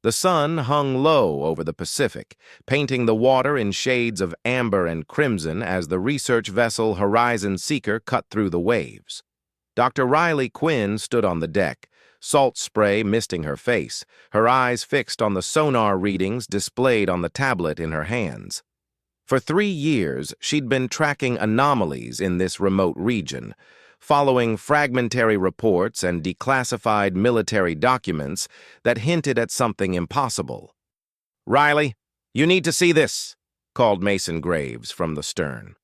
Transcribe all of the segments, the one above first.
The sun hung low over the Pacific, painting the water in shades of amber and crimson as the research vessel Horizon Seeker cut through the waves. Dr. Riley Quinn stood on the deck, salt spray misting her face, her eyes fixed on the sonar readings displayed on the tablet in her hands. For 3 years, she'd been tracking anomalies in this remote region, following fragmentary reports and declassified military documents that hinted at something impossible. "Riley, you need to see this," called Mason Graves from the stern.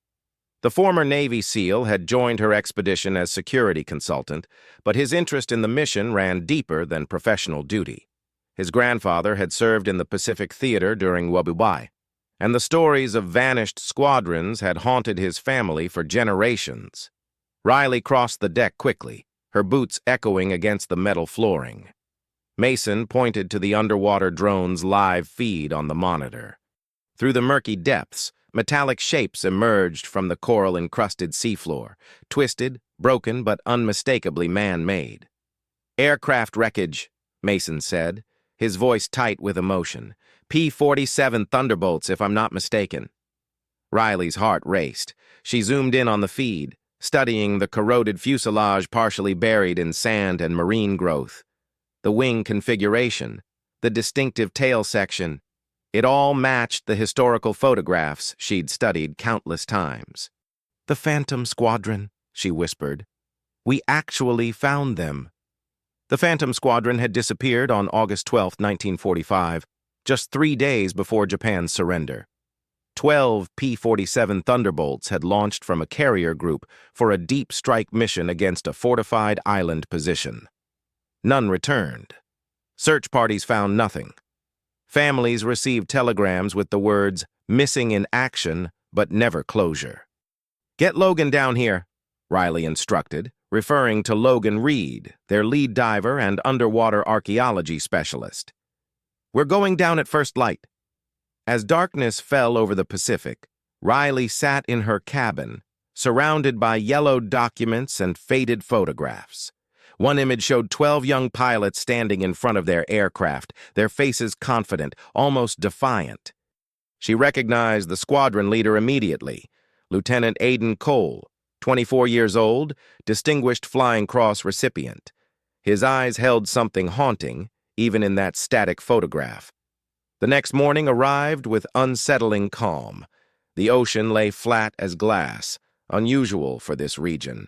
The former Navy SEAL had joined her expedition as security consultant, but his interest in the mission ran deeper than professional duty. His grandfather had served in the Pacific Theater during WWII, and the stories of vanished squadrons had haunted his family for generations. Riley crossed the deck quickly, her boots echoing against the metal flooring. Mason pointed to the underwater drone's live feed on the monitor. Through the murky depths, metallic shapes emerged from the coral-encrusted seafloor, twisted, broken, but unmistakably man-made. "Aircraft wreckage," Mason said, his voice tight with emotion. "P-47 Thunderbolts, if I'm not mistaken." Riley's heart raced. She zoomed in on the feed, studying the corroded fuselage partially buried in sand and marine growth. The wing configuration, the distinctive tail section, it all matched the historical photographs she'd studied countless times. "The Phantom Squadron," she whispered. "We actually found them." The Phantom Squadron had disappeared on August 12, 1945, just 3 days before Japan's surrender. 12 P-47 Thunderbolts had launched from a carrier group for a deep strike mission against a fortified island position. None returned. Search parties found nothing. Families received telegrams with the words, "missing in action, but never closure." "Get Logan down here," Riley instructed, referring to Logan Reed, their lead diver and underwater archaeology specialist. "We're going down at first light." As darkness fell over the Pacific, Riley sat in her cabin, surrounded by yellowed documents and faded photographs. One image showed 12 young pilots standing in front of their aircraft, their faces confident, almost defiant. She recognized the squadron leader immediately, Lieutenant Aidan Cole, 24 years old, Distinguished Flying Cross recipient. His eyes held something haunting, even in that static photograph. The next morning arrived with unsettling calm. The ocean lay flat as glass, unusual for this region.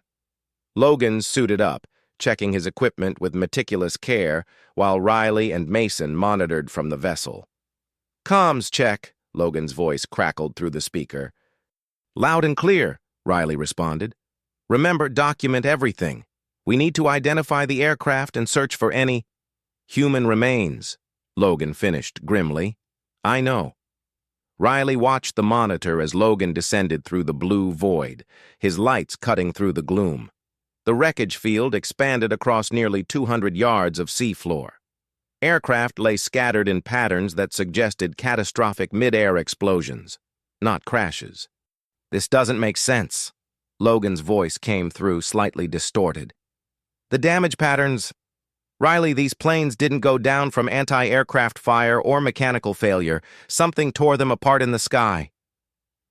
Logan suited up, checking his equipment with meticulous care, while Riley and Mason monitored from the vessel. "Comms check," Logan's voice crackled through the speaker. "Loud and clear," Riley responded. "Remember, document everything. We need to identify the aircraft and search for any human remains," Logan finished grimly. "I know." Riley watched the monitor as Logan descended through the blue void, his lights cutting through the gloom. The wreckage field expanded across nearly 200 yards of seafloor. Aircraft lay scattered in patterns that suggested catastrophic mid-air explosions, not crashes. "This doesn't make sense." Logan's voice came through, slightly distorted. "The damage patterns... Riley, these planes didn't go down from anti-aircraft fire or mechanical failure. Something tore them apart in the sky."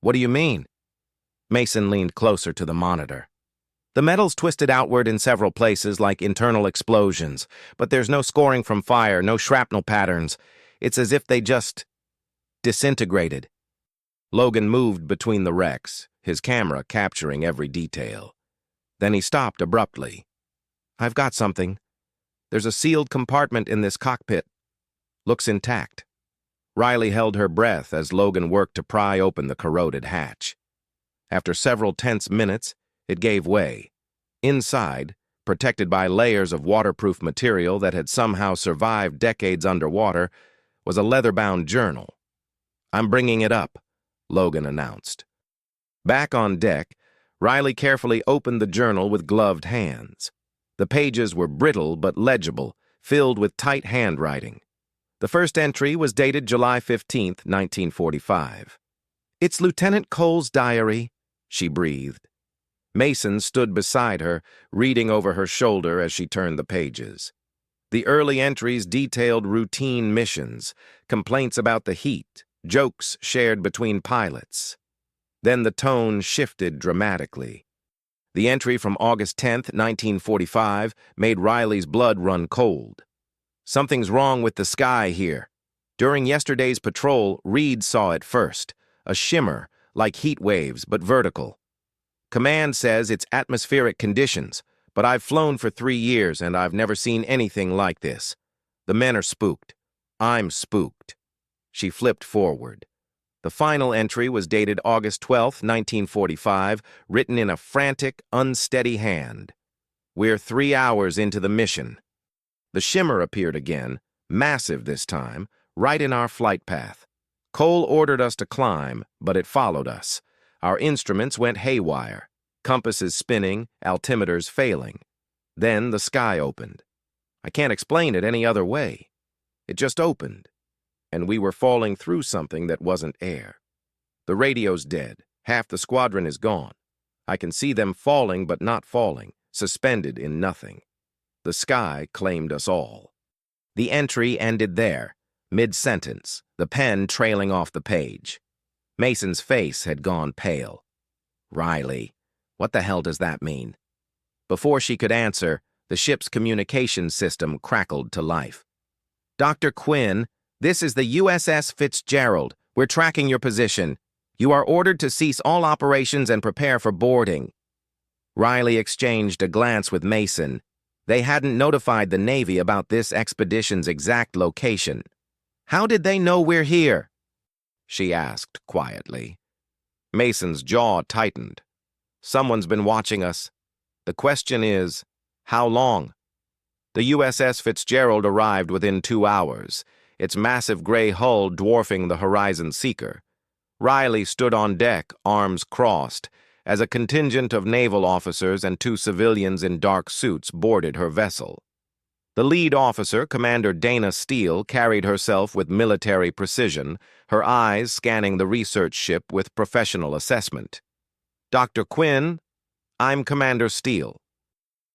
"What do you mean?" Mason leaned closer to the monitor. "The metal's twisted outward in several places like internal explosions, but there's no scoring from fire, no shrapnel patterns. It's as if they just disintegrated." Logan moved between the wrecks, his camera capturing every detail. Then he stopped abruptly. "I've got something. There's a sealed compartment in this cockpit. Looks intact." Riley held her breath as Logan worked to pry open the corroded hatch. After several tense minutes, it gave way. Inside, protected by layers of waterproof material that had somehow survived decades underwater, was a leather-bound journal. "I'm bringing it up," Logan announced. Back on deck, Riley carefully opened the journal with gloved hands. The pages were brittle but legible, filled with tight handwriting. The first entry was dated July 15, 1945. "It's Lieutenant Cole's diary," she breathed. Mason stood beside her, reading over her shoulder as she turned the pages. The early entries detailed routine missions, complaints about the heat, jokes shared between pilots. Then the tone shifted dramatically. The entry from August 10th, 1945, made Riley's blood run cold. "Something's wrong with the sky here. During yesterday's patrol, Reed saw it first, a shimmer, like heat waves, but vertical. Command says it's atmospheric conditions, but I've flown for 3 years and I've never seen anything like this. The men are spooked. I'm spooked." She flipped forward. The final entry was dated August 12, 1945, written in a frantic, unsteady hand. "We're 3 hours into the mission." The shimmer appeared again, massive this time, right in our flight path. Cole ordered us to climb, but it followed us. Our instruments went haywire, compasses spinning, altimeters failing. Then the sky opened. I can't explain it any other way. It just opened, and we were falling through something that wasn't air. The radio's dead. Half the squadron is gone. I can see them falling but not falling, suspended in nothing. The sky claimed us all. The entry ended there, mid-sentence, the pen trailing off the page. Mason's face had gone pale. "Riley, what the hell does that mean?" Before she could answer, the ship's communication system crackled to life. "Dr. Quinn, this is the USS Fitzgerald. We're tracking your position. You are ordered to cease all operations and prepare for boarding." Riley exchanged a glance with Mason. They hadn't notified the Navy about this expedition's exact location. "How did they know we're here?" she asked quietly. Mason's jaw tightened. "Someone's been watching us. The question is, how long?" The USS Fitzgerald arrived within 2 hours, its massive gray hull dwarfing the Horizon Seeker. Riley stood on deck, arms crossed, as a contingent of naval officers and 2 civilians in dark suits boarded her vessel. The lead officer, Commander Dana Steele, carried herself with military precision, her eyes scanning the research ship with professional assessment. "Dr. Quinn, I'm Commander Steele.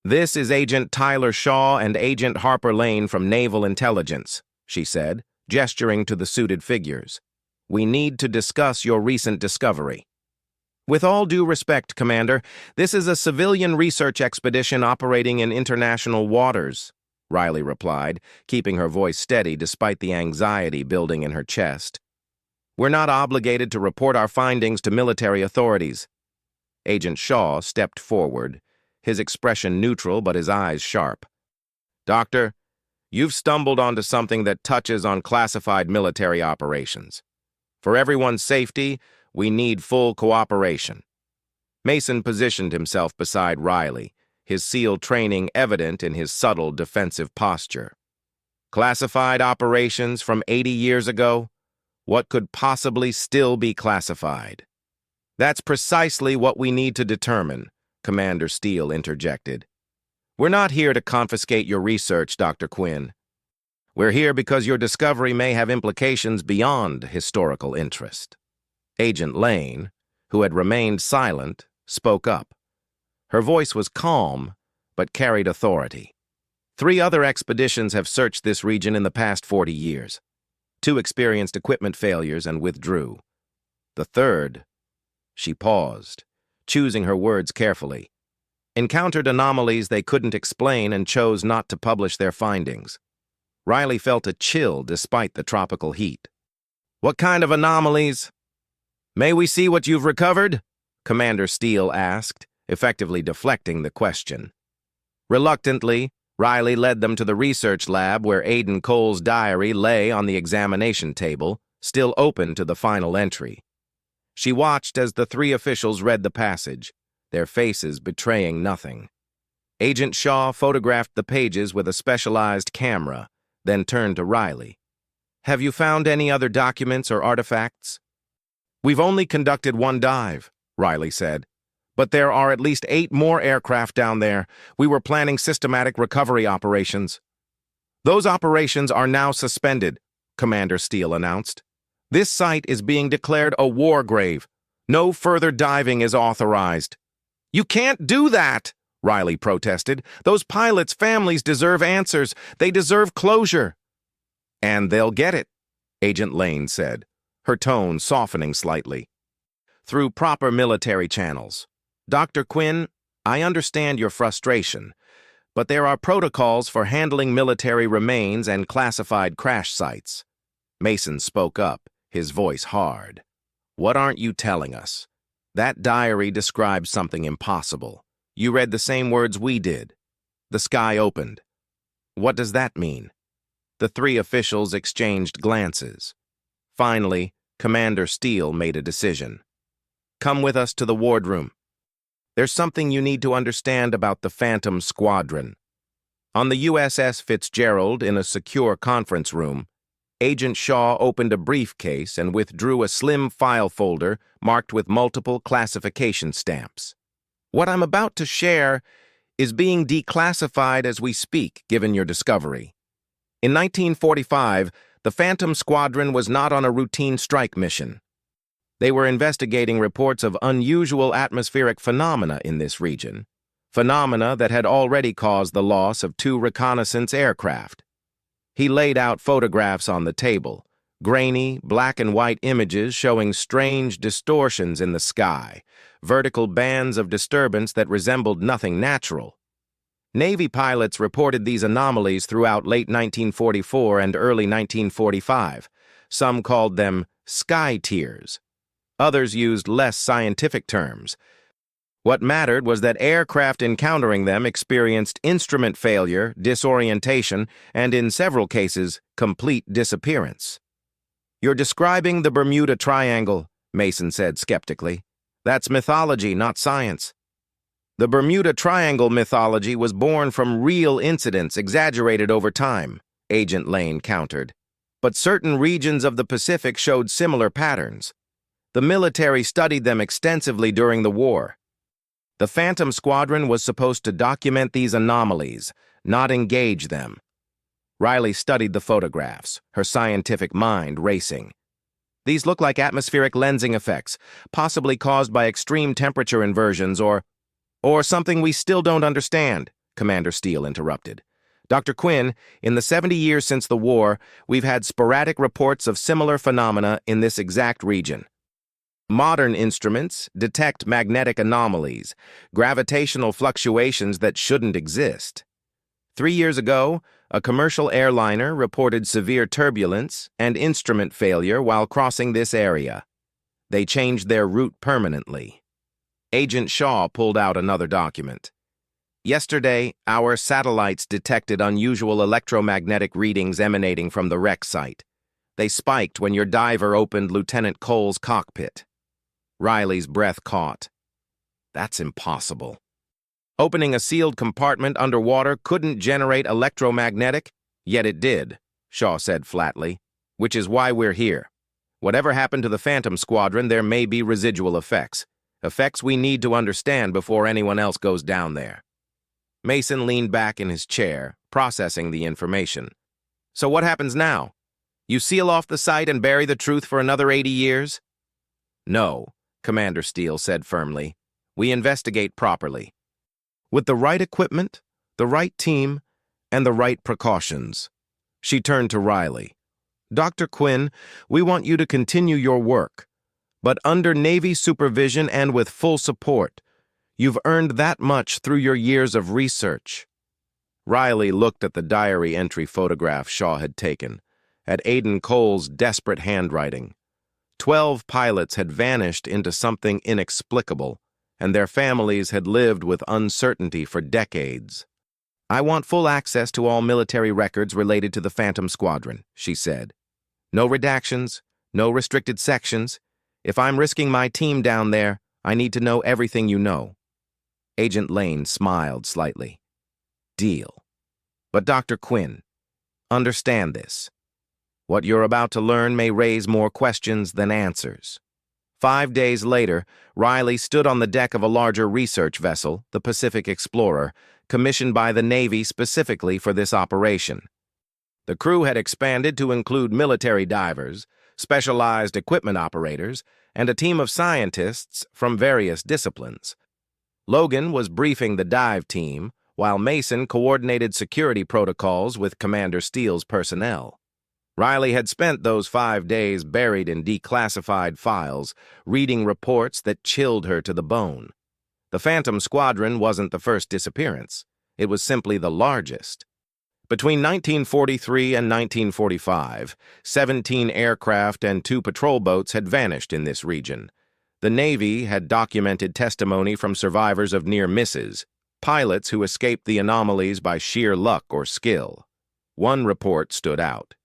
This is Agent Tyler Shaw and Agent Harper Lane from Naval Intelligence," she said, gesturing to the suited figures. "We need to discuss your recent discovery." "With all due respect, Commander, this is a civilian research expedition operating in international waters," Riley replied, keeping her voice steady despite the anxiety building in her chest. "We're not obligated to report our findings to military authorities." Agent Shaw stepped forward, his expression neutral but his eyes sharp. "Doctor, you've stumbled onto something that touches on classified military operations. For everyone's safety, we need full cooperation." Mason positioned himself beside Riley, his SEAL training evident in his subtle defensive posture. "Classified operations from 80 years ago? What could possibly still be classified?" "That's precisely what we need to determine," Commander Steele interjected. "We're not here to confiscate your research, Dr. Quinn. We're here because your discovery may have implications beyond historical interest." Agent Lane, who had remained silent, spoke up. Her voice was calm, but carried authority. 3 other expeditions have searched this region in the past 40 years. 2 experienced equipment failures and withdrew. The third, she paused, choosing her words carefully, encountered anomalies they couldn't explain and chose not to publish their findings. Riley felt a chill despite the tropical heat. "What kind of anomalies?" "May we see what you've recovered?" Commander Steele asked, effectively deflecting the question. Reluctantly, Riley led them to the research lab where Aiden Cole's diary lay on the examination table, still open to the final entry. She watched as the 3 officials read the passage, their faces betraying nothing. Agent Shaw photographed the pages with a specialized camera, then turned to Riley. "Have you found any other documents or artifacts?" "We've only conducted 1 dive," Riley said. "But there are at least 8 more aircraft down there. We were planning systematic recovery operations." "Those operations are now suspended," Commander Steele announced. "This site is being declared a war grave. No further diving is authorized." "You can't do that!" Riley protested. "Those pilots' families deserve answers. They deserve closure." "And they'll get it," Agent Lane said, her tone softening slightly. "Through proper military channels. Dr. Quinn, I understand your frustration, but there are protocols for handling military remains and classified crash sites." Mason spoke up, his voice hard. "What aren't you telling us? That diary describes something impossible. You read the same words we did. The sky opened. What does that mean?" The three officials exchanged glances. Finally, Commander Steele made a decision. "Come with us to the wardroom. There's something you need to understand about the Phantom Squadron." On the USS Fitzgerald, in a secure conference room, Agent Shaw opened a briefcase and withdrew a slim file folder marked with multiple classification stamps. "What I'm about to share is being declassified as we speak, given your discovery. In 1945, the Phantom Squadron was not on a routine strike mission. They were investigating reports of unusual atmospheric phenomena in this region, phenomena that had already caused the loss of 2 reconnaissance aircraft." He laid out photographs on the table, grainy, black and white images showing strange distortions in the sky, vertical bands of disturbance that resembled nothing natural. Navy pilots reported these anomalies throughout late 1944 and early 1945. Some called them sky tears. Others used less scientific terms. What mattered was that aircraft encountering them experienced instrument failure, disorientation, and in several cases, complete disappearance. "You're describing the Bermuda Triangle," Mason said skeptically. "That's mythology, not science." "The Bermuda Triangle mythology was born from real incidents exaggerated over time," Agent Lane countered. "But certain regions of the Pacific showed similar patterns. The military studied them extensively during the war. The Phantom Squadron was supposed to document these anomalies, not engage them." Riley studied the photographs, her scientific mind racing. "These look like atmospheric lensing effects, possibly caused by extreme temperature inversions or something we still don't understand," Commander Steele interrupted. "Dr. Quinn, in the 70 years since the war, we've had sporadic reports of similar phenomena in this exact region. Modern instruments detect magnetic anomalies, gravitational fluctuations that shouldn't exist. 3 years ago, a commercial airliner reported severe turbulence and instrument failure while crossing this area. They changed their route permanently." Agent Shaw pulled out another document. "Yesterday, our satellites detected unusual electromagnetic readings emanating from the wreck site. They spiked when your diver opened Lieutenant Cole's cockpit." Riley's breath caught. "That's impossible. Opening a sealed compartment underwater couldn't generate electromagnetic, yet it did," Shaw said flatly, "which is why we're here. Whatever happened to the Phantom Squadron, there may be residual effects. Effects we need to understand before anyone else goes down there." Mason leaned back in his chair, processing the information. "So what happens now? You seal off the site and bury the truth for another 80 years? "No," Commander Steele said firmly. "We investigate properly. With the right equipment, the right team, and the right precautions." She turned to Riley. "Dr. Quinn, we want you to continue your work, but under Navy supervision and with full support. You've earned that much through your years of research." Riley looked at the diary entry photograph Shaw had taken, at Aiden Cole's desperate handwriting. 12 pilots had vanished into something inexplicable, and their families had lived with uncertainty for decades. "I want full access to all military records related to the Phantom Squadron," she said. "No redactions, no restricted sections. If I'm risking my team down there, I need to know everything you know." Agent Lane smiled slightly. "Deal. But Dr. Quinn, understand this. What you're about to learn may raise more questions than answers." 5 days later, Riley stood on the deck of a larger research vessel, the Pacific Explorer, commissioned by the Navy specifically for this operation. The crew had expanded to include military divers, specialized equipment operators, and a team of scientists from various disciplines. Logan was briefing the dive team, while Mason coordinated security protocols with Commander Steele's personnel. Riley had spent those 5 days buried in declassified files, reading reports that chilled her to the bone. The Phantom Squadron wasn't the first disappearance. It was simply the largest. Between 1943 and 1945, 17 aircraft and 2 patrol boats had vanished in this region. The Navy had documented testimony from survivors of near misses, pilots who escaped the anomalies by sheer luck or skill. One report stood out.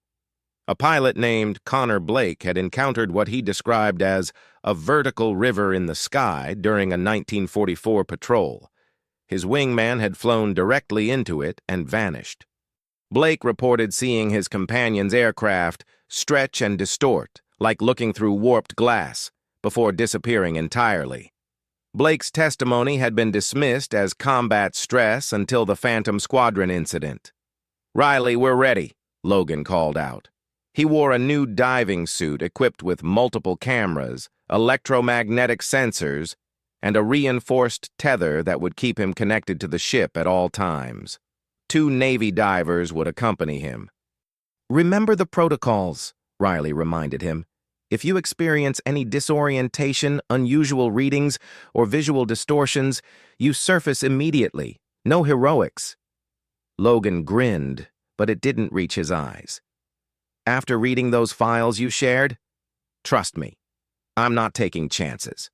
A pilot named Connor Blake had encountered what he described as a vertical river in the sky during a 1944 patrol. His wingman had flown directly into it and vanished. Blake reported seeing his companion's aircraft stretch and distort, like looking through warped glass, before disappearing entirely. Blake's testimony had been dismissed as combat stress until the Phantom Squadron incident. "Riley, we're ready," Logan called out. He wore a new diving suit equipped with multiple cameras, electromagnetic sensors, and a reinforced tether that would keep him connected to the ship at all times. 2 Navy divers would accompany him. "Remember the protocols," Riley reminded him. "If you experience any disorientation, unusual readings, or visual distortions, you surface immediately. No heroics." Logan grinned, but it didn't reach his eyes. "After reading those files you shared? Trust me, I'm not taking chances."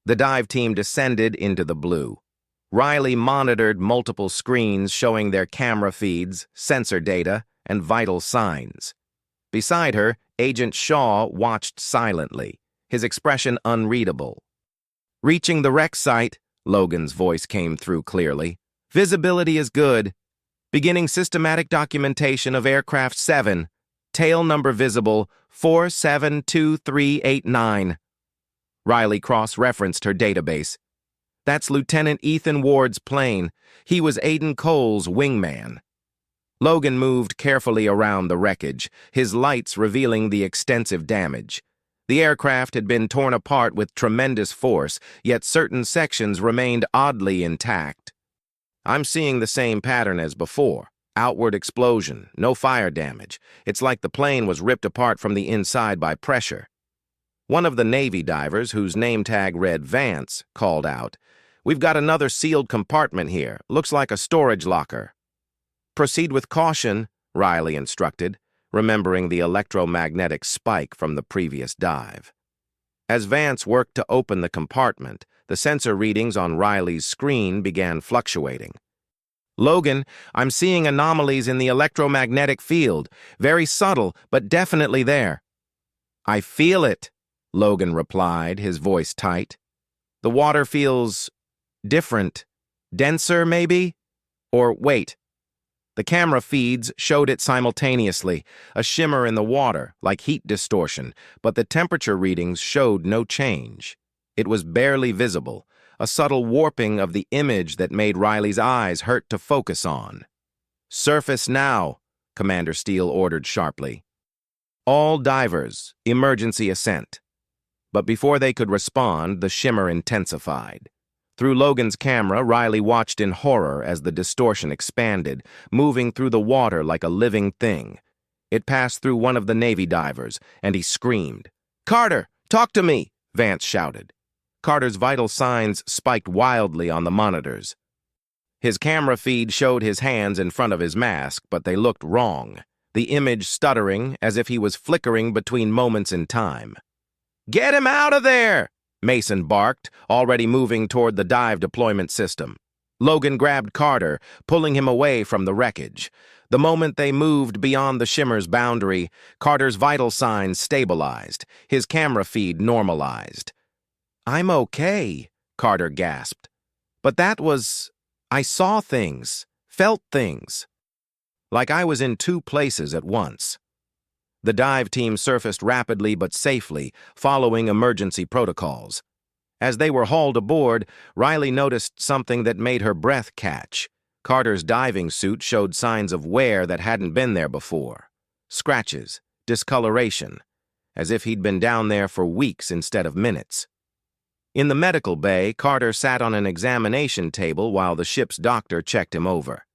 The dive team descended into the blue. Riley monitored multiple screens showing their camera feeds, sensor data, and vital signs. Beside her, Agent Shaw watched silently, his expression unreadable. "Reaching the wreck site," Logan's voice came through clearly. "Visibility is good. Beginning systematic documentation of Aircraft 7. Tail number visible 472389. Riley cross-referenced her database. "That's Lieutenant Ethan Ward's plane. He was Aiden Cole's wingman." Logan moved carefully around the wreckage, his lights revealing the extensive damage. The aircraft had been torn apart with tremendous force, yet certain sections remained oddly intact. "I'm seeing the same pattern as before. Outward explosion, no fire damage. It's like the plane was ripped apart from the inside by pressure." One of the Navy divers, whose name tag read Vance, called out, "We've got another sealed compartment here. Looks like a storage locker." "Proceed with caution," Riley instructed, remembering the electromagnetic spike from the previous dive. As Vance worked to open the compartment, the sensor readings on Riley's screen began fluctuating. "Logan, I'm seeing anomalies in the electromagnetic field. Very subtle, but definitely there." "I feel it," Logan replied, his voice tight. "The water feels different. Denser, maybe? Or wait." The camera feeds showed it simultaneously, a shimmer in the water, like heat distortion, but the temperature readings showed no change. It was barely visible, a subtle warping of the image that made Riley's eyes hurt to focus on. "Surface now," Commander Steele ordered sharply. "All divers, emergency ascent." But before they could respond, the shimmer intensified. Through Logan's camera, Riley watched in horror as the distortion expanded, moving through the water like a living thing. It passed through one of the Navy divers, and he screamed. "Carter, talk to me!" Vance shouted. Carter's vital signs spiked wildly on the monitors. His camera feed showed his hands in front of his mask, but they looked wrong, the image stuttering as if he was flickering between moments in time. "Get him out of there!" Mason barked, already moving toward the dive deployment system. Logan grabbed Carter, pulling him away from the wreckage. The moment they moved beyond the shimmer's boundary, Carter's vital signs stabilized, his camera feed normalized. "I'm okay," Carter gasped. "But that was... I saw things, felt things. Like I was in 2 places at once." The dive team surfaced rapidly but safely, following emergency protocols. As they were hauled aboard, Riley noticed something that made her breath catch. Carter's diving suit showed signs of wear that hadn't been there before. Scratches, discoloration, as if he'd been down there for weeks instead of minutes. In the medical bay, Carter sat on an examination table while the ship's doctor checked him over.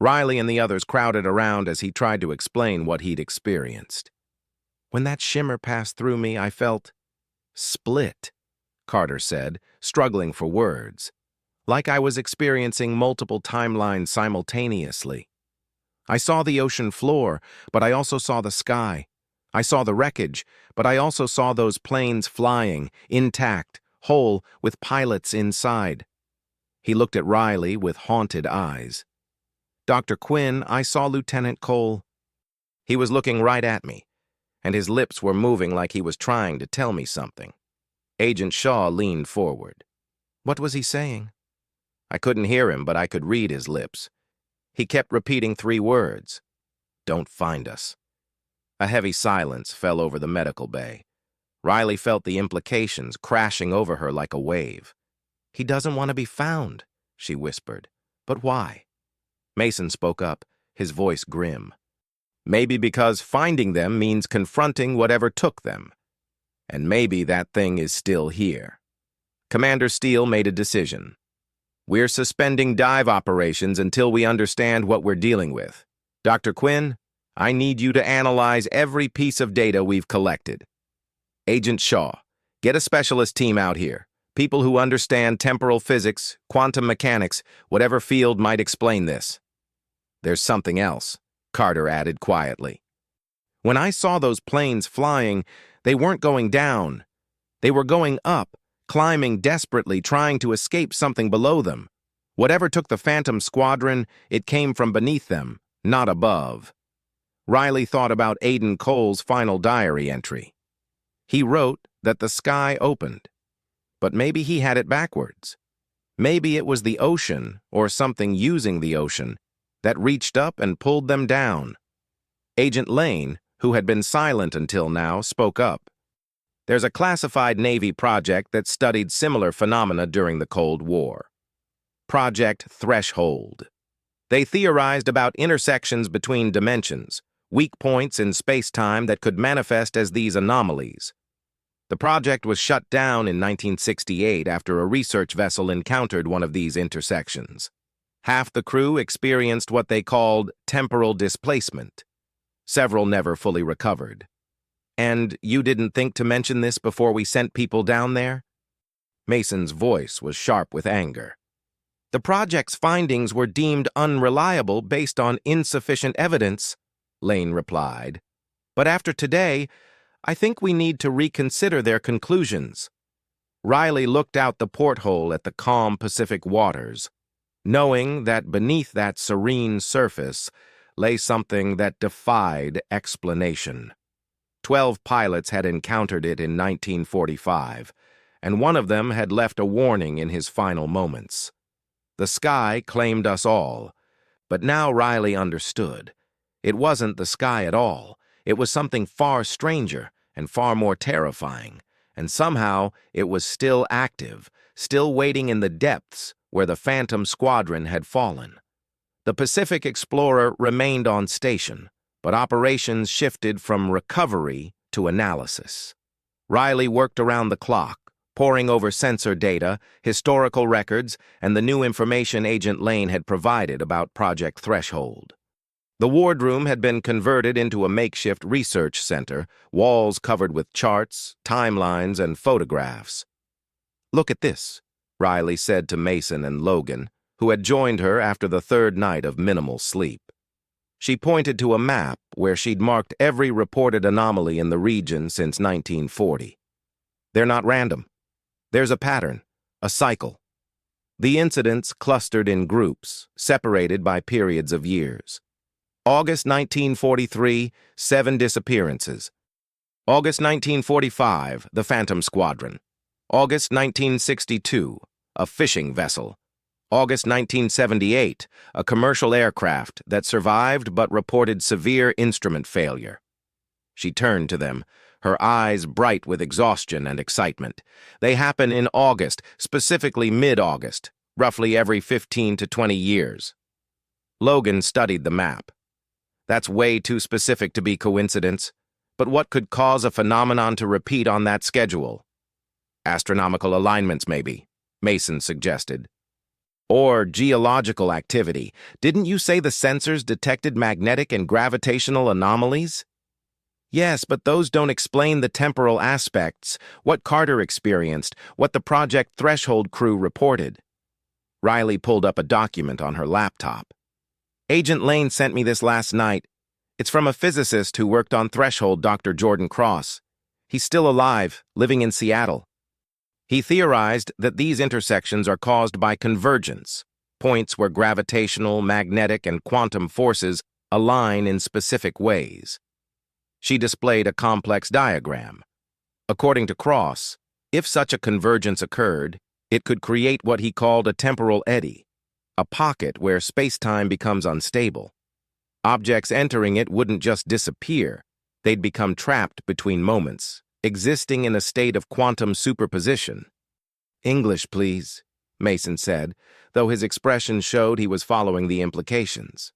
Riley and the others crowded around as he tried to explain what he'd experienced. When that shimmer passed through me, I felt split, Carter said, struggling for words, like I was experiencing multiple timelines simultaneously. I saw the ocean floor, but I also saw the sky. I saw the wreckage, but I also saw those planes flying, intact, whole, with pilots inside. He looked at Riley with haunted eyes. Dr. Quinn, I saw Lieutenant Cole. He was looking right at me, and his lips were moving like he was trying to tell me something. Agent Shaw leaned forward. What was he saying? I couldn't hear him, but I could read his lips. He kept repeating 3 words. Don't find us. A heavy silence fell over the medical bay. Riley felt the implications crashing over her like a wave. He doesn't want to be found, she whispered. But why? Mason spoke up, his voice grim. Maybe because finding them means confronting whatever took them. And maybe that thing is still here. Commander Steele made a decision. We're suspending dive operations until we understand what we're dealing with. Dr. Quinn, I need you to analyze every piece of data we've collected. Agent Shaw, get a specialist team out here. People who understand temporal physics, quantum mechanics, whatever field might explain this. There's something else, Carter added quietly. When I saw those planes flying, they weren't going down. They were going up, climbing desperately, trying to escape something below them. Whatever took the Phantom Squadron, it came from beneath them, not above. Riley thought about Aiden Cole's final diary entry. He wrote that the sky opened. But maybe he had it backwards. Maybe it was the ocean, or something using the ocean, that reached up and pulled them down. Agent Lane, who had been silent until now, spoke up. There's a classified Navy project that studied similar phenomena during the Cold War. Project Threshold. They theorized about intersections between dimensions, weak points in space-time that could manifest as these anomalies. The project was shut down in 1968 after a research vessel encountered one of these intersections. Half the crew experienced what they called temporal displacement. Several never fully recovered. And you didn't think to mention this before we sent people down there? Mason's voice was sharp with anger. The project's findings were deemed unreliable based on insufficient evidence, Lane replied. But after today, I think we need to reconsider their conclusions. Riley looked out the porthole at the calm Pacific waters, knowing that beneath that serene surface lay something that defied explanation. 12 pilots had encountered it in 1945, and one of them had left a warning in his final moments. The sky claimed us all, but now Riley understood. It wasn't the sky at all. It was something far stranger and far more terrifying, and somehow it was still active, still waiting in the depths where the Phantom Squadron had fallen. The Pacific Explorer remained on station, but operations shifted from recovery to analysis. Riley worked around the clock, poring over sensor data, historical records, and the new information Agent Lane had provided about Project Threshold. The wardroom had been converted into a makeshift research center, walls covered with charts, timelines, and photographs. Look at this, Riley said to Mason and Logan, who had joined her after the 3rd night of minimal sleep. She pointed to a map where she'd marked every reported anomaly in the region since 1940. They're not random. There's a pattern, a cycle. The incidents clustered in groups, separated by periods of years. August 1943, 7 disappearances. August 1945, the Phantom Squadron. August 1962, a fishing vessel. August 1978, a commercial aircraft that survived but reported severe instrument failure. She turned to them, her eyes bright with exhaustion and excitement. They happen in August, specifically mid-August, roughly every 15 to 20 years. Logan studied the map. That's way too specific to be coincidence, but what could cause a phenomenon to repeat on that schedule? Astronomical alignments, maybe, Mason suggested. Or geological activity. Didn't you say the sensors detected magnetic and gravitational anomalies? Yes, but those don't explain the temporal aspects, what Carter experienced, what the Project Threshold crew reported. Riley pulled up a document on her laptop. Agent Lane sent me this last night. It's from a physicist who worked on Threshold, Dr. Jordan Cross. He's still alive, living in Seattle. He theorized that these intersections are caused by convergence, points where gravitational, magnetic, and quantum forces align in specific ways. She displayed a complex diagram. According to Cross, if such a convergence occurred, it could create what he called a temporal eddy, a pocket where space-time becomes unstable. Objects entering it wouldn't just disappear, they'd become trapped between moments, existing in a state of quantum superposition. English, please, Mason said, though his expression showed he was following the implications.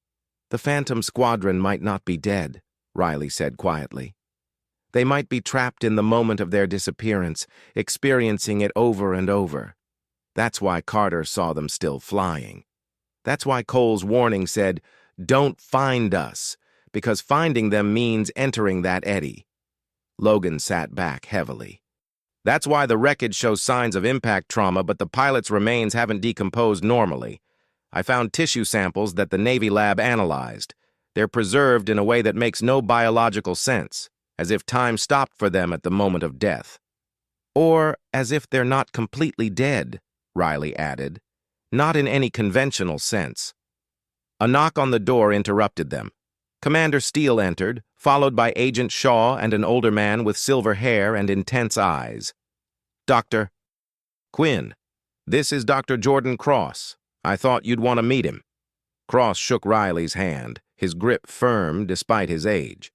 The Phantom Squadron might not be dead, Riley said quietly. They might be trapped in the moment of their disappearance, experiencing it over and over. That's why Carter saw them still flying. That's why Cole's warning said, "Don't find us," because finding them means entering that eddy. Logan sat back heavily. That's why the wreckage shows signs of impact trauma, but the pilot's remains haven't decomposed normally. I found tissue samples that the Navy lab analyzed. They're preserved in a way that makes no biological sense, as if time stopped for them at the moment of death. Or as if they're not completely dead, Riley added. Not in any conventional sense. A knock on the door interrupted them. Commander Steele entered, followed by Agent Shaw and an older man with silver hair and intense eyes. Dr. Quinn, this is Dr. Jordan Cross. I thought you'd want to meet him. Cross shook Riley's hand, his grip firm despite his age.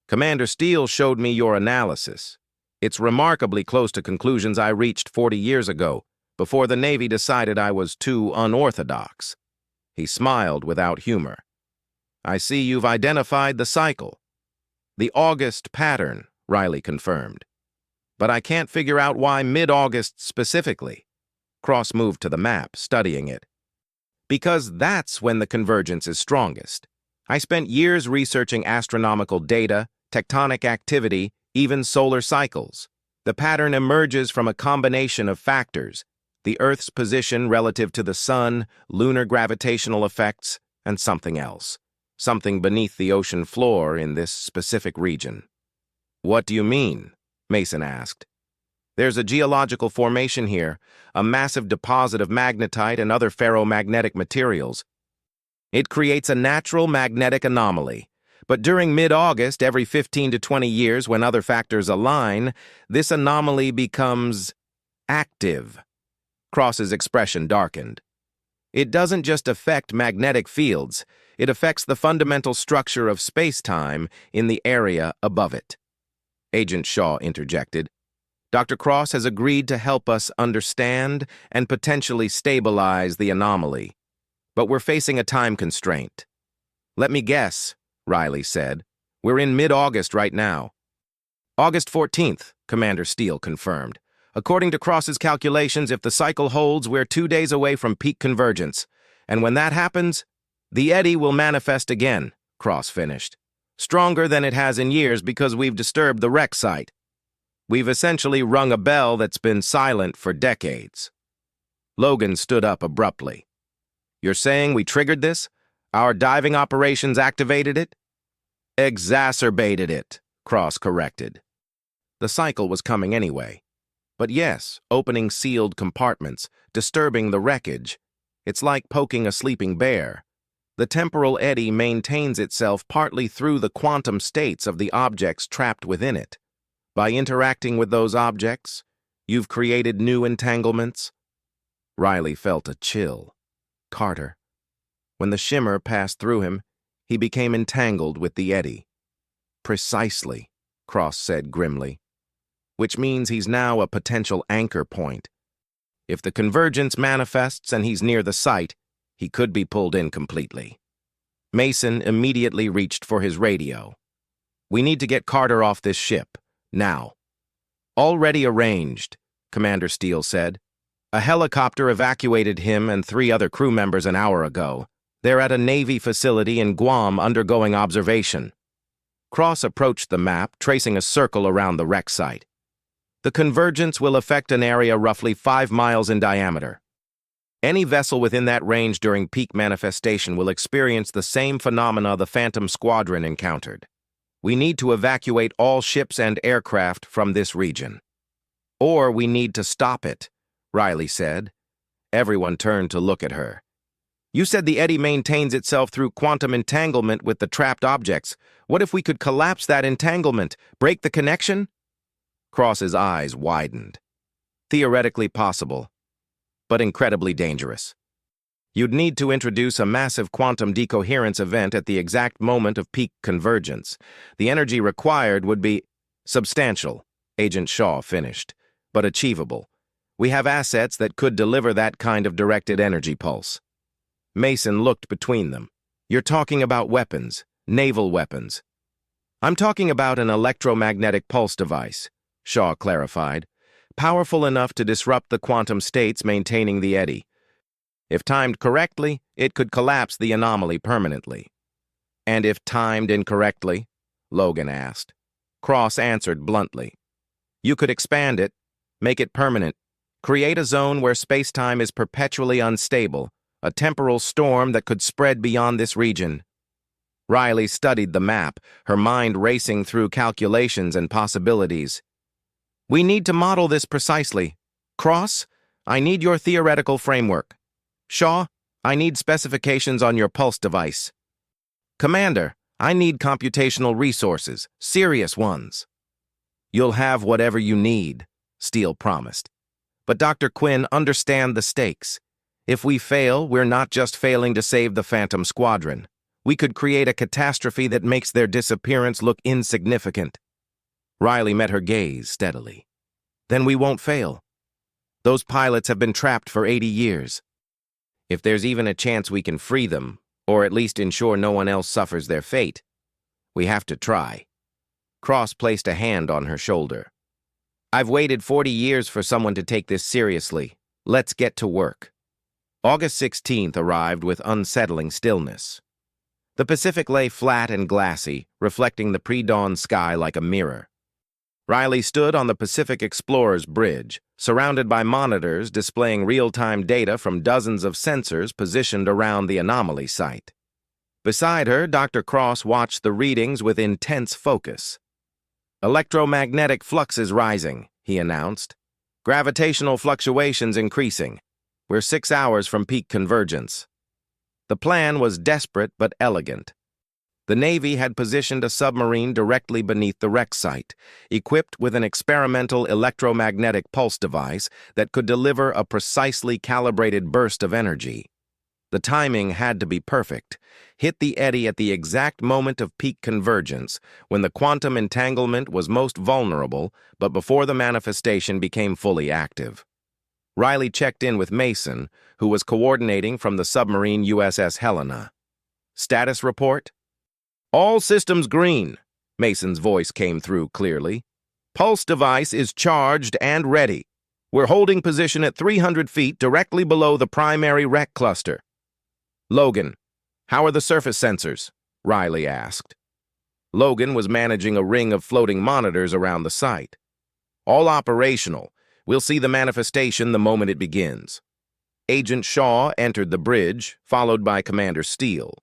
Commander Steele showed me your analysis. It's remarkably close to conclusions I reached 40 years ago, before the Navy decided I was too unorthodox. He smiled without humor. I see you've identified the cycle. The August pattern, Riley confirmed. But I can't figure out why mid-August specifically. Cross moved to the map, studying it. Because that's when the convergence is strongest. I spent years researching astronomical data, tectonic activity, even solar cycles. The pattern emerges from a combination of factors: the Earth's position relative to the Sun, lunar gravitational effects, and something else. Something beneath the ocean floor in this specific region. What do you mean? Mason asked. There's a geological formation here, a massive deposit of magnetite and other ferromagnetic materials. It creates a natural magnetic anomaly. But during mid-August, every 15 to 20 years, when other factors align, this anomaly becomes active. Cross's expression darkened. It doesn't just affect magnetic fields, it affects the fundamental structure of space-time in the area above it. Agent Shaw interjected. Dr. Cross has agreed to help us understand and potentially stabilize the anomaly. But we're facing a time constraint. Let me guess, Riley said. We're in mid-August right now. August 14th, Commander Steele confirmed. According to Cross's calculations, if the cycle holds, we're 2 days away from peak convergence. And when that happens, the eddy will manifest again, Cross finished. Stronger than it has in years because we've disturbed the wreck site. We've essentially rung a bell that's been silent for decades. Logan stood up abruptly. You're saying we triggered this? Our diving operations activated it? Exacerbated it, Cross corrected. The cycle was coming anyway. But yes, opening sealed compartments, disturbing the wreckage. It's like poking a sleeping bear. The temporal eddy maintains itself partly through the quantum states of the objects trapped within it. By interacting with those objects, you've created new entanglements. Riley felt a chill. Carter. When the shimmer passed through him, he became entangled with the eddy. Precisely, Cross said grimly. Which means he's now a potential anchor point. If the convergence manifests and he's near the site, he could be pulled in completely. Mason immediately reached for his radio. We need to get Carter off this ship, now. Already arranged, Commander Steele said. A helicopter evacuated him and 3 other crew members an hour ago. They're at a Navy facility in Guam undergoing observation. Cross approached the map, tracing a circle around the wreck site. The convergence will affect an area roughly 5 miles in diameter. Any vessel within that range during peak manifestation will experience the same phenomena the Phantom Squadron encountered. We need to evacuate all ships and aircraft from this region. Or we need to stop it, Riley said. Everyone turned to look at her. You said the eddy maintains itself through quantum entanglement with the trapped objects. What if we could collapse that entanglement, break the connection? Cross's eyes widened. Theoretically possible, but incredibly dangerous. You'd need to introduce a massive quantum decoherence event at the exact moment of peak convergence. The energy required would be substantial, Agent Shaw finished, but achievable. We have assets that could deliver that kind of directed energy pulse. Mason looked between them. You're talking about weapons, naval weapons. I'm talking about an electromagnetic pulse device, Shaw clarified, powerful enough to disrupt the quantum states maintaining the eddy. If timed correctly, it could collapse the anomaly permanently. And if timed incorrectly? Logan asked. Cross answered bluntly. You could expand it, make it permanent, create a zone where space-time is perpetually unstable, a temporal storm that could spread beyond this region. Riley studied the map, her mind racing through calculations and possibilities. We need to model this precisely. Cross, I need your theoretical framework. Shaw, I need specifications on your pulse device. Commander, I need computational resources, serious ones. You'll have whatever you need, Steele promised. But Dr. Quinn, understand the stakes. If we fail, we're not just failing to save the Phantom Squadron. We could create a catastrophe that makes their disappearance look insignificant. Riley met her gaze steadily. Then we won't fail. Those pilots have been trapped for 80 years. If there's even a chance we can free them, or at least ensure no one else suffers their fate, we have to try. Cross placed a hand on her shoulder. I've waited 40 years for someone to take this seriously. Let's get to work. August 16th arrived with unsettling stillness. The Pacific lay flat and glassy, reflecting the pre-dawn sky like a mirror. Riley stood on the Pacific Explorer's bridge, surrounded by monitors displaying real-time data from dozens of sensors positioned around the anomaly site. Beside her, Dr. Cross watched the readings with intense focus. Electromagnetic flux is rising, he announced. Gravitational fluctuations increasing. We're 6 hours from peak convergence. The plan was desperate but elegant. The Navy had positioned a submarine directly beneath the wreck site, equipped with an experimental electromagnetic pulse device that could deliver a precisely calibrated burst of energy. The timing had to be perfect, hit the eddy at the exact moment of peak convergence, when the quantum entanglement was most vulnerable, but before the manifestation became fully active. Riley checked in with Mason, who was coordinating from the submarine USS Helena. Status report? All systems green, Mason's voice came through clearly. Pulse device is charged and ready. We're holding position at 300 feet directly below the primary wreck cluster. Logan, how are the surface sensors? Riley asked. Logan was managing a ring of floating monitors around the site. All operational. We'll see the manifestation the moment it begins. Agent Shaw entered the bridge, followed by Commander Steele.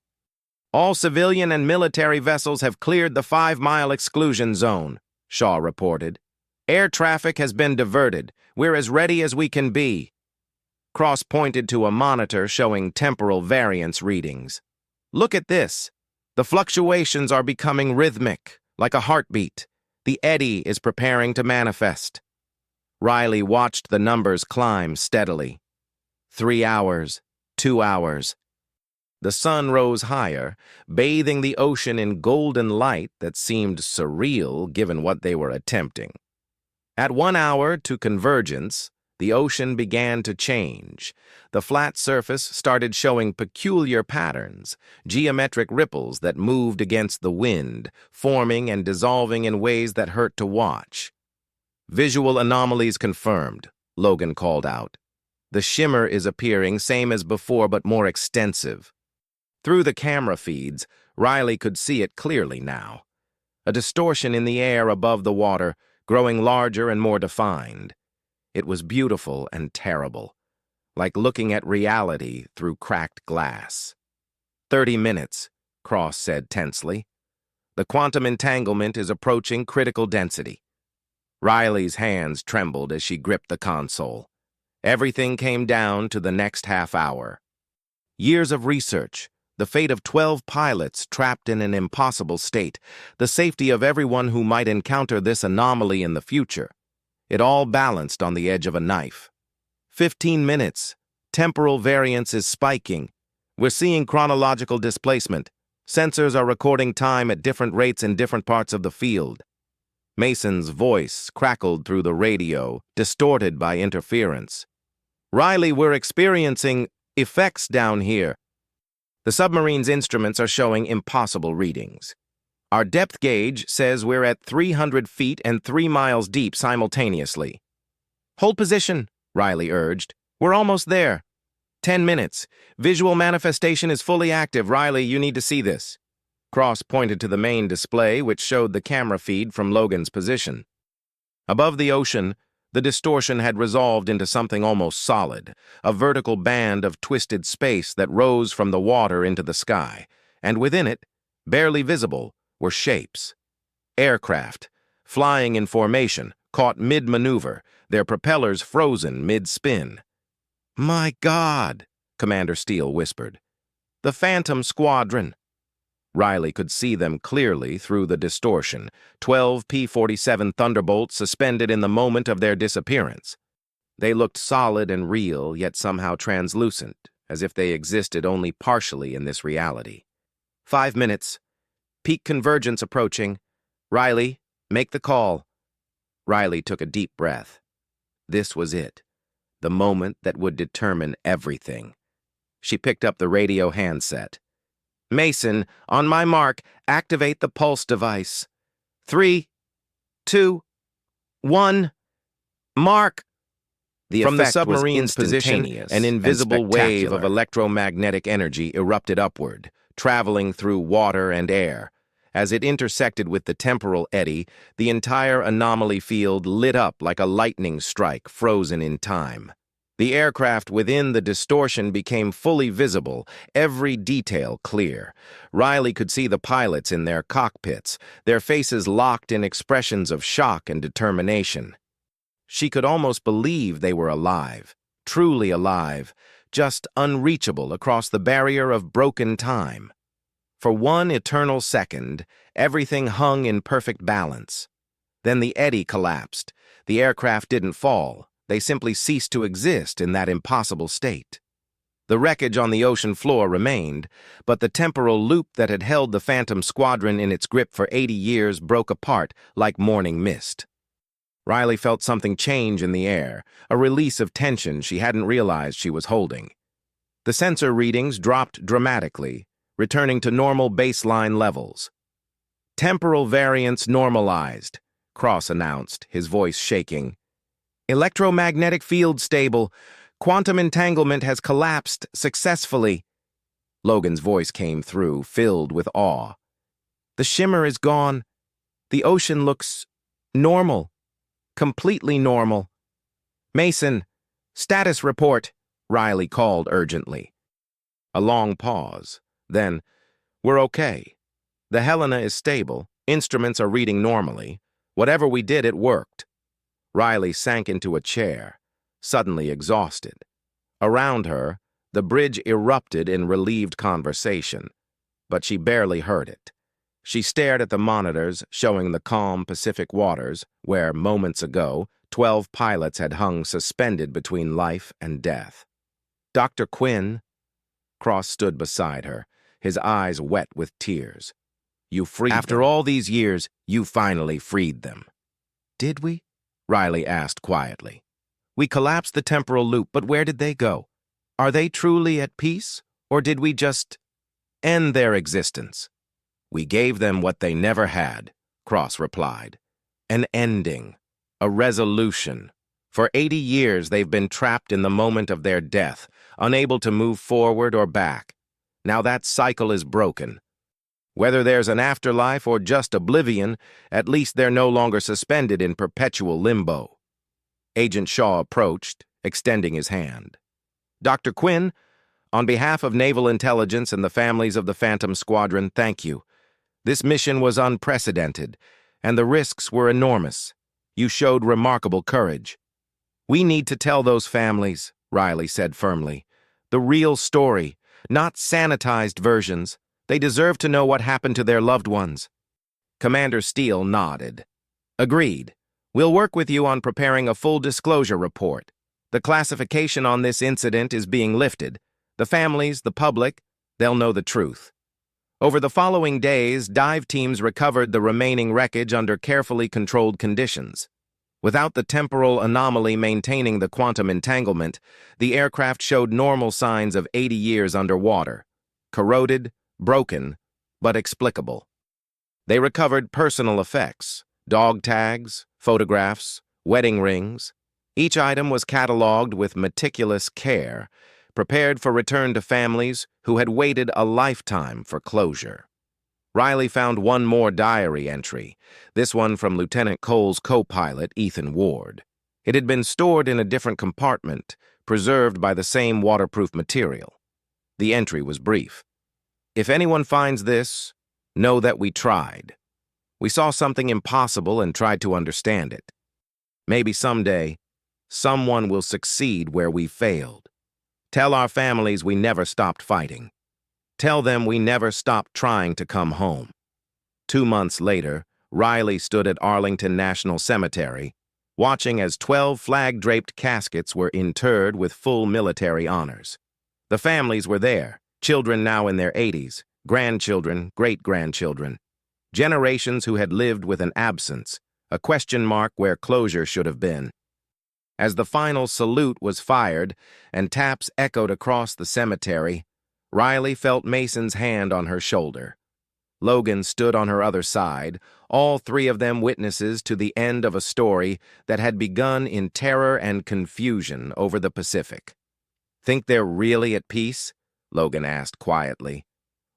All civilian and military vessels have cleared the 5-mile exclusion zone, Shaw reported. Air traffic has been diverted. We're as ready as we can be. Cross pointed to a monitor showing temporal variance readings. Look at this. The fluctuations are becoming rhythmic, like a heartbeat. The eddy is preparing to manifest. Riley watched the numbers climb steadily. 3 hours, 2 hours. The sun rose higher, bathing the ocean in golden light that seemed surreal given what they were attempting. At 1 hour to convergence, the ocean began to change. The flat surface started showing peculiar patterns, geometric ripples that moved against the wind, forming and dissolving in ways that hurt to watch. Visual anomalies confirmed, Logan called out. The shimmer is appearing, same as before, but more extensive. Through the camera feeds, Riley could see it clearly now. A distortion in the air above the water, growing larger and more defined. It was beautiful and terrible, like looking at reality through cracked glass. 30 minutes, Cross said tensely. The quantum entanglement is approaching critical density. Riley's hands trembled as she gripped the console. Everything came down to the next half hour. Years of research, the fate of 12 pilots trapped in an impossible state, the safety of everyone who might encounter this anomaly in the future. It all balanced on the edge of a knife. 15 minutes. Temporal variance is spiking. We're seeing chronological displacement. Sensors are recording time at different rates in different parts of the field. Mason's voice crackled through the radio, distorted by interference. Riley, we're experiencing effects down here. The submarine's instruments are showing impossible readings. Our depth gauge says we're at 300 feet and 3 miles deep simultaneously. Hold position, Riley urged. We're almost there. 10 minutes. Visual manifestation is fully active. Riley, you need to see this. Cross pointed to the main display, which showed the camera feed from Logan's position. Above the ocean, the distortion had resolved into something almost solid, a vertical band of twisted space that rose from the water into the sky, and within it, barely visible, were shapes. Aircraft, flying in formation, caught mid-maneuver, their propellers frozen mid-spin. "My God," Commander Steele whispered. "The Phantom Squadron." Riley could see them clearly through the distortion, 12 P-47 Thunderbolts suspended in the moment of their disappearance. They looked solid and real, yet somehow translucent, as if they existed only partially in this reality. 5 minutes. Peak convergence approaching. Riley, make the call. Riley took a deep breath. This was it, the moment that would determine everything. She picked up the radio handset. Mason, on my mark, activate the pulse device. 3, 2, 1, mark! From the submarine's position, an invisible wave of electromagnetic energy erupted upward, traveling through water and air. As it intersected with the temporal eddy, the entire anomaly field lit up like a lightning strike frozen in time. The aircraft within the distortion became fully visible, every detail clear. Riley could see the pilots in their cockpits, their faces locked in expressions of shock and determination. She could almost believe they were alive, truly alive, just unreachable across the barrier of broken time. For one eternal second, everything hung in perfect balance. Then the eddy collapsed. The aircraft didn't fall. They simply ceased to exist in that impossible state. The wreckage on the ocean floor remained, but the temporal loop that had held the Phantom Squadron in its grip for 80 years broke apart like morning mist. Riley felt something change in the air, a release of tension she hadn't realized she was holding. The sensor readings dropped dramatically, returning to normal baseline levels. Temporal variance normalized, Cross announced, his voice shaking. Electromagnetic field stable. Quantum entanglement has collapsed successfully. Logan's voice came through, filled with awe. The shimmer is gone. The ocean looks normal. Completely normal. Mason, status report, Riley called urgently. A long pause. Then, we're okay. The Helena is stable. Instruments are reading normally. Whatever we did, it worked. Riley sank into a chair, suddenly exhausted. Around her, the bridge erupted in relieved conversation, but she barely heard it. She stared at the monitors showing the calm Pacific waters where, moments ago, 12 pilots had hung suspended between life and death. Dr. Quinn? Cross stood beside her, his eyes wet with tears. You freed them. After all these years, you finally freed them. Did we? Riley asked quietly. We collapsed the temporal loop, but where did they go? Are they truly at peace, or did we just end their existence? We gave them what they never had, Cross replied. An ending, a resolution, For 80 years, they've been trapped in the moment of their death, unable to move forward or back. Now that cycle is broken. Whether there's an afterlife or just oblivion, at least they're no longer suspended in perpetual limbo. Agent Shaw approached, extending his hand. Dr. Quinn, on behalf of Naval Intelligence and the families of the Phantom Squadron, thank you. This mission was unprecedented, and the risks were enormous. You showed remarkable courage. We need to tell those families, Riley said firmly, the real story, not sanitized versions. They deserve to know what happened to their loved ones. Commander Steele nodded. Agreed. We'll work with you on preparing a full disclosure report. The classification on this incident is being lifted. The families, the public, they'll know the truth. Over the following days, dive teams recovered the remaining wreckage under carefully controlled conditions. Without the temporal anomaly maintaining the quantum entanglement, the aircraft showed normal signs of 80 years underwater. Corroded, broken, but explicable. They recovered personal effects, dog tags, photographs, wedding rings. Each item was catalogued with meticulous care, prepared for return to families who had waited a lifetime for closure. Riley found one more diary entry, this one from Lieutenant Cole's co-pilot, Ethan Ward. It had been stored in a different compartment, preserved by the same waterproof material. The entry was brief. If anyone finds this, know that we tried. We saw something impossible and tried to understand it. Maybe someday, someone will succeed where we failed. Tell our families we never stopped fighting. Tell them we never stopped trying to come home. 2 months later, Riley stood at Arlington National Cemetery, watching as 12 flag-draped caskets were interred with full military honors. The families were there, children now in their 80s, grandchildren, great-grandchildren, generations who had lived with an absence, a question mark where closure should have been. As the final salute was fired and taps echoed across the cemetery, Riley felt Mason's hand on her shoulder. Logan stood on her other side, all three of them witnesses to the end of a story that had begun in terror and confusion over the Pacific. Think they're really at peace? Logan asked quietly.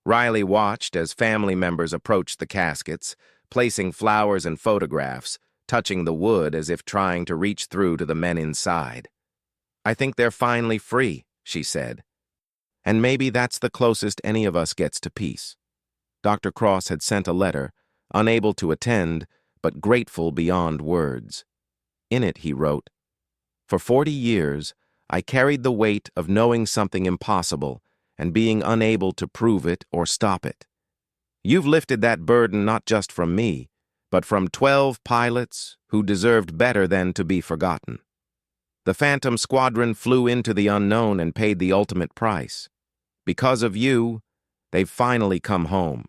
Riley watched as family members approached the caskets, placing flowers and photographs, touching the wood as if trying to reach through to the men inside. I think they're finally free, she said. And maybe that's the closest any of us gets to peace. Dr. Cross had sent a letter, unable to attend, but grateful beyond words. In it, he wrote, "For 40 years, I carried the weight of knowing something impossible and being unable to prove it or stop it. You've lifted that burden not just from me, but from 12 pilots who deserved better than to be forgotten. The Phantom Squadron flew into the unknown and paid the ultimate price. Because of you, they've finally come home."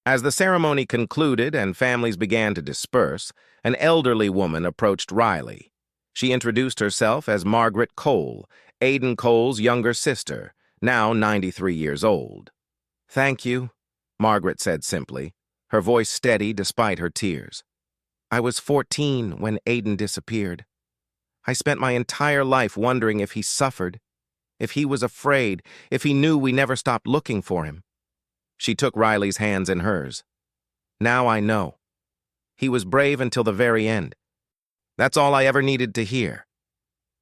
As the ceremony concluded and families began to disperse, an elderly woman approached Riley. She introduced herself as Margaret Cole, Aiden Cole's younger sister, now 93 years old. "Thank you," Margaret said simply, her voice steady despite her tears. "I was 14 when Aiden disappeared. I spent my entire life wondering if he suffered, if he was afraid, if he knew we never stopped looking for him." She took Riley's hands in hers. "Now I know. He was brave until the very end. That's all I ever needed to hear."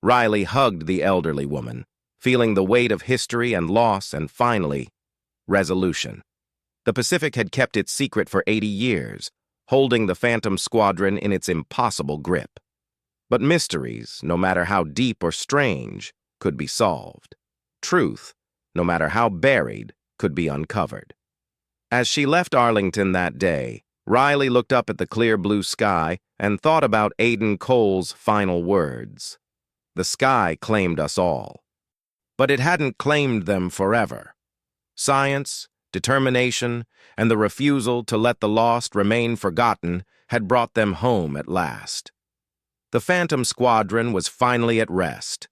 Riley hugged the elderly woman, feeling the weight of history and loss and finally, resolution. The Pacific had kept its secret for 80 years, holding the Phantom Squadron in its impossible grip. But mysteries, no matter how deep or strange, could be solved. Truth, no matter how buried, could be uncovered. As she left Arlington that day, Riley looked up at the clear blue sky and thought about Aiden Cole's final words. The sky claimed us all. But it hadn't claimed them forever. Science, determination, and the refusal to let the lost remain forgotten had brought them home at last. The Phantom Squadron was finally at rest,